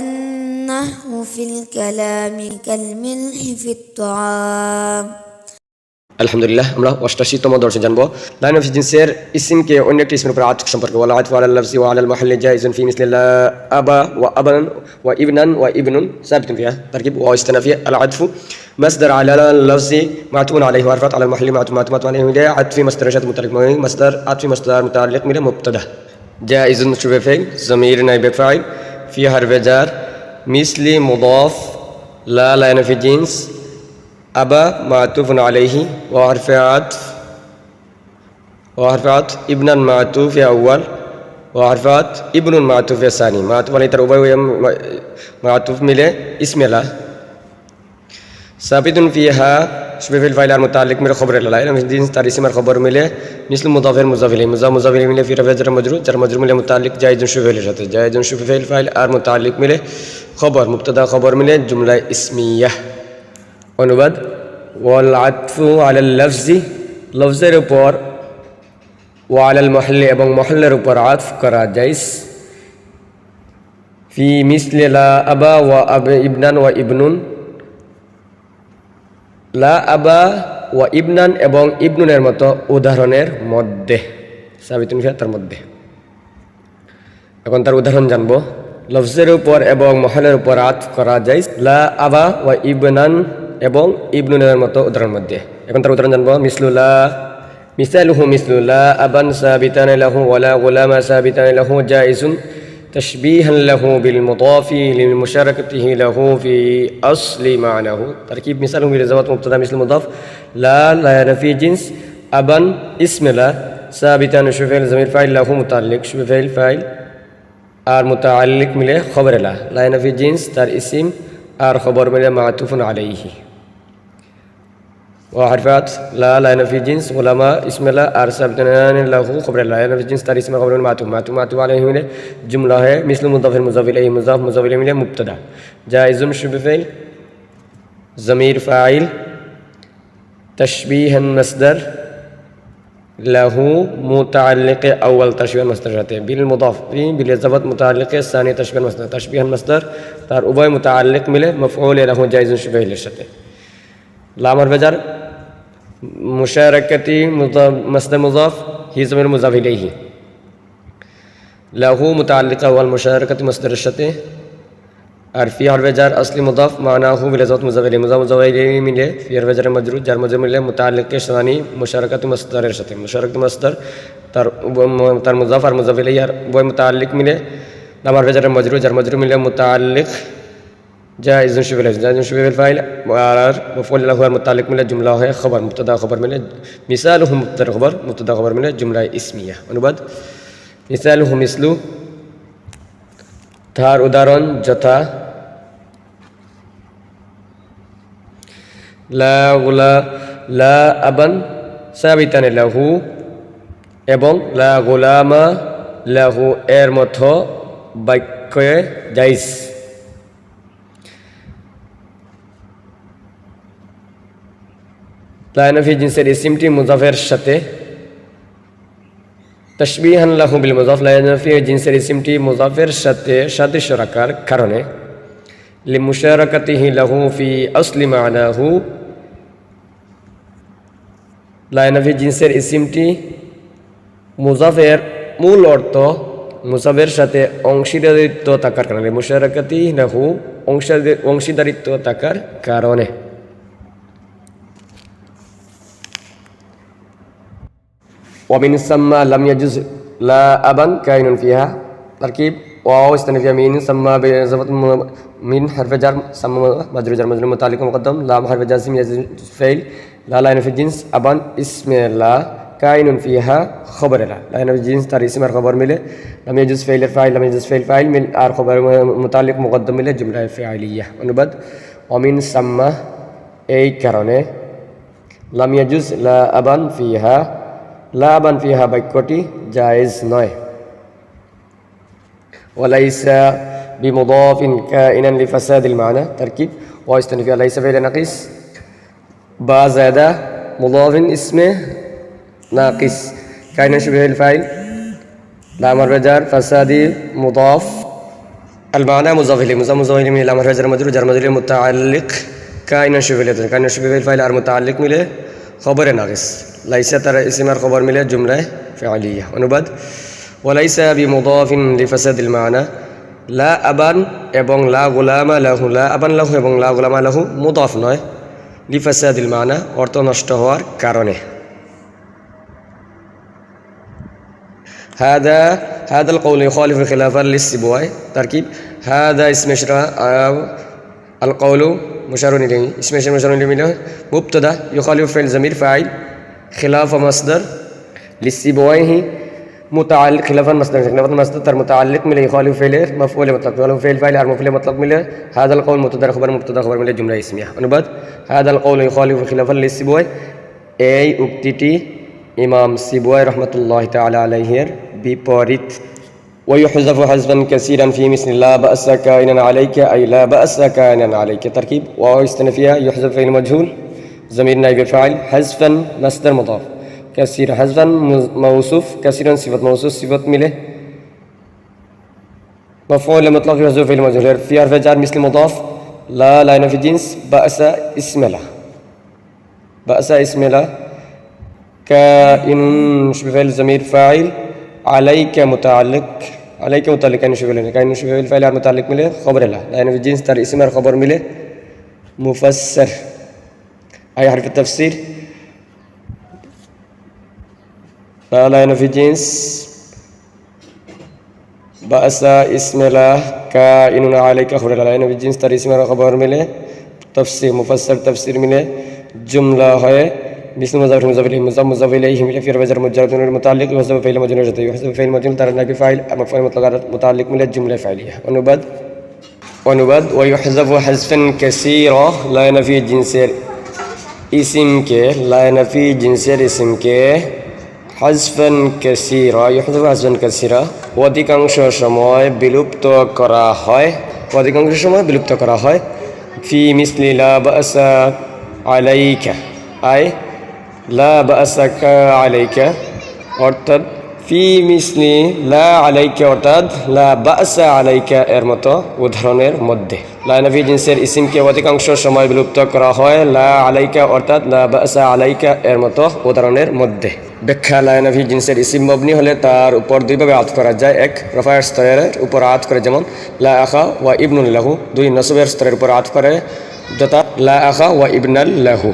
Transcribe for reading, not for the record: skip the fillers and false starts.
النحو في الكلام كالملح في الطعام. আলহামদুলিল্লাহ, আমরা ৮৮তম দর্শে জানবো লাইন অফ জিন্সের ইসিমকে অন্য একটি ইসমের উপর আতফ সম্পর্কে। ওয়াল আতফু আলাল লাফজি ওয়া আলাল মাহাল্লি জাইজুন ফি মিসলি লা আবা ওয়া আবান ওয়া ইবনান ওয়া ইবনুন সাবিতুন ফিহা তারকিব ওয়া ইস্তানাফিয়া আল আতফু مصدر على اللفظ معطوف عليه وعرفت على المحل معطوف عليه من عطف مصدر شرط متعلق مصدر عطف مصدر متعلق من مبتدا جائز شبه فعل ضمير نائب فاعل في حرف جر مثل مضاف لا لين في جنس أبا معطوف عليه وحرف عطف ابن معطوف أول وحرف عطف ابن معطوف ثاني معطوف عليه تربوي معطوف مله اسم الله সাবিতুন ফিহা শুবিল ফাইল আর মুতাআল্লিক মিলে খবর লা ইলাম জিন্স তার ইসম আর খবর মিলে মিসল মুদাফির মুজাফিলি মুজাফিলি মিলে ফি রাফা জার মাজরুর জার মাজরুর মিলে মুতাআল্লিক জাইজুন শুবিলের সাথে জাইজুন শুবিল ফাইল আর মুতাআল্লিক মিলে খবর মুবতাদা খবর মিলে জুমলা ইসমিয়াহ। অনুবাদ ওয়াল আতফু আলাল লাফজি লফজের উপর ওয়া আলাল মাহল্লি এবং মহল্লের উপর আতফ করা জায়েজ ফি মিসলি লা আবা ওয়া ইবনান ওয়া ইবনুন লা আবা ওয়া ইবনান এবং ইবনুনের মতো উদাহরণের মধ্যে সাবিতুন ফিহা তার মধ্যে। এখন তার উদাহরণ জানবো। লফজের উপর এবং মহলের উপর আতফ করা যায় লা আবা ওয়া ইবনান এবং ইবনুনের মতো উদাহরণের মধ্যে। এখন তার উদাহরণ জানবো। মিসালুহু মিসলু লা আবান সাবিতান লাহু ওয়া লা গুলামা সাবিতান লাহু জাইজুন تشبيها له بالمضاف لمشاركته له في أصل معناه تركيب مثاله بلزوات مبتدا مثل مضاف لا ينفي جنس أبا اسم لا ثابتا شو فعل ضمير فاعل له متعلق شو فعل আর متعلق মিলে খবর لا ينفي جنس তার ইসিম আর খবর মিলে معطوف عليه وحرفات لا ينفي جنس علماء اسم لا আর সাবতান له خبر لا ينفي جنس তার ইসম খবর মিলে معطوف عليه মিলে জুমলা है مثل مضاف مضاف اليه مضاف اليه মিলে মুবতাদা جائز شبه فعل ضمير فاعل تشبيها مصدر له متعلق اول تشبيها مصدر সাথে بالمضاف بالاضافه متعلق ثاني تشبيها مصدر تشبيها مصدر তার উভয় متعلق মিলে مفعول له جائز شبه فعل সাথে লামার বাজার মুশারাকাতি মাসদার মুযাফ হি জামির মুযাফ ইলাইহি লাহু মুতাআল্লিকা ওয়াল মুশারাকাতি মাসদারের সাথে আর ফি হারফে জার আসলি মুযাফ মানাহু বিলাযাত মুযাফ ইলাইহি মুযাফ ইলাইহি মিলে ফি হারফে জার মাজরুর জার মাজরুর মিলে মুতাআল্লিকে সানি মুশারাকাতি মাসদারের সাথে মুশারাকাতি মাসদার তার মুযাফ আর মুযাফ ইলাইহি আর ওই মুতাআল্লিক মিলে লামার বাজার মাজরুর জার মাজরুর মিলে মুতাআল্লিক جائز شبه الفاعل আর مفعول له المتعلق من الجمله है खबर मुबतदा खबर में मिसालुहु मुबतदा खबर में जुमला इस्मिया। অনুবাদ মিসালুহু মিসলু তার উদাহরণ যথা লা আবান সাবিতান লাহু এবং লা গুলামা লাহু এর মতো বাক্যে জায়েজ। লা ইয়ানফি জিনসের ইসিমটি মুযাফের সাথে তাশবীহান লাহু বিল মুযাফ লা ইয়ানফি জিনসের ইসিমটি মুযাফের সাথে সাদৃশ্য রাখার কারণে লিমুশারাকাতিহি লাহু ফি আসলি মানাহু লা ইয়ানফি জিনসের ইসিমটি মুযাফের মূল অর্থ মুযাফের সাথে অংশীদারিত্ব থাকার কারণে মুশারাকাতিহি লাহু অংশীদারিত্ব থাকার কারণে। ومن ثم لم يجوز لا أبا كائن فيها تركيب واو استنفيا من ثم بإضافة من حرف جر ثم مجرور جر مجرور متعلق مقدم لام حرف جازم يزيد فعل لا ينفي جنس أبا اسم لا كائن فيها خبر لا ينفي جنس تر اسم خبر مله لم يجوز فعل لم يجوز فعل من আর خبر متعلق مقدم মিলে জুমলা ফাইলিয়া। অনুবাদ ومن ثم এই কারণে لم يجوز لا أبا فيها লা আবান ফিহা বাক্যটি জায়েজ নয়। ওয়ালাইসা বিমুদাফিন কাইনান লিফাসাদিল মানা তারকিব ওয়া ইস্তানফি লাইসা ফি'ল নাকিস বা যাদা মুদাফিন ইসমে নাকিস কাইনান শুবিহিল ফাইল লাম আর জার ফাসাদি মুদাফ আল মানা মুজাফ ইলাইহি মুজাফ ইলাইহি মিলে আমার জার মাজরুর জার মাজরুরের মুতাআল্লিক কাইনা শুবিল ফাইল আর মুতাআল্লিক মিলে খবরে নাকিস লাইসা তার ইসম আর খবর মিলে জুমলা ফাইলিয়া অনুবাদ ওয়ালাইসা বিমুদাফিন লিফাসাদিল মানা লা আবান এবং লা গুলামা লাহু লা আবান লাহু এবং লা গুলামা লাহু মুদাফ নয় লিফাসাদিল মানা অর্থ নষ্ট হওয়ার কারণে هذا القول يخالف خلافا للسبوعي تركيب هذا اسم إشارة القول مشار إليه اسم إشارة مشار إليه مبتدأ يخالف فعل ضمير فاعل خلاف مصدر للسبوعي متعلق خلافا مصدر تر متعلق من يخالف فعل مفعول مطلق يخالف فعل فاعل اور مفعول مطلق من هذا القول مبتدأ خبر من جملة اسمية অনুবাদ هذا القول يخالف خلافا للسبوعي এই উক্তিটি ইমাম সিবওয়াই রাহমাতুল্লাহি তাআলা আলাইহির বিপরীত ويحذف حذفا كثيرا في مثل لا بأس كائنا عليك أي لا بأس كائنا عليك تركيب واستنفيها يحذف فعل مجهول ضمير نائب الفاعل حذفا مصدر مضاف كثير حذفا موصوف كثيرا صفة موصوف صفة مله مفعول مطلق يحذف فعل مجهول في حرف جر مثل مضاف لا في جنس بأس اسم له بأس اسم له كائن بفعل ضمير فاعل عليك متعلق كائن شبه كائن شبه الفعل متعلق مله خبر له لأن في جنس تر اسم خبر مله مفسر أي حرف التفسير لأن في جنس بأس اسم له كائن عليك خبر له لأن في جنس تر اسم خبر مله تفسير مفسر تفسير مله جملة है مثل مضاف إليه मिले फिर वजर मुजरद मुताल्लिक वजह फ़इल मजरूर रहता है वजह फ़इल मजरूर तारा नाइब फ़ाइल मफ़ऊल मुतलक़ मुताल्लिक मिले जुमला फ़इलिया अनुबाद ويحذف حذفا كثيرا لا ينفي جنس اسم के لا ينفي جنس اسم के حذفا كثيرا يحذف حذفا كثيرا অধিকাংশ সময় বিলুপ্ত করা হয় في مثل لا بأس عليك أي لا بأسك عليك অর্থাৎ ফি মিসলি লা আলাইকা অর্থাৎ লা বাসা আলাইকা এর মতো উদাহরণের মধ্যে লা নফি জিনসের ইসমকে অধিকাংশ সময় বিলুপ্ত করা হয় লা আলাইকা অর্থাৎ লা বাসা আলাইকা এর মতো উদাহরণের মধ্যে ব্যাখ্যা লা নফি জিনসের ইসম মবনি হলে তার উপর দুইভাবে আত করা যায় এক রফায়ের স্তরের উপর আত করে যেমন লা আখা ওয়া ইবনুল লাহু দুই নসবের স্তরের উপর আত করে যথা লা আখা ওয়া ইবনাল লাহু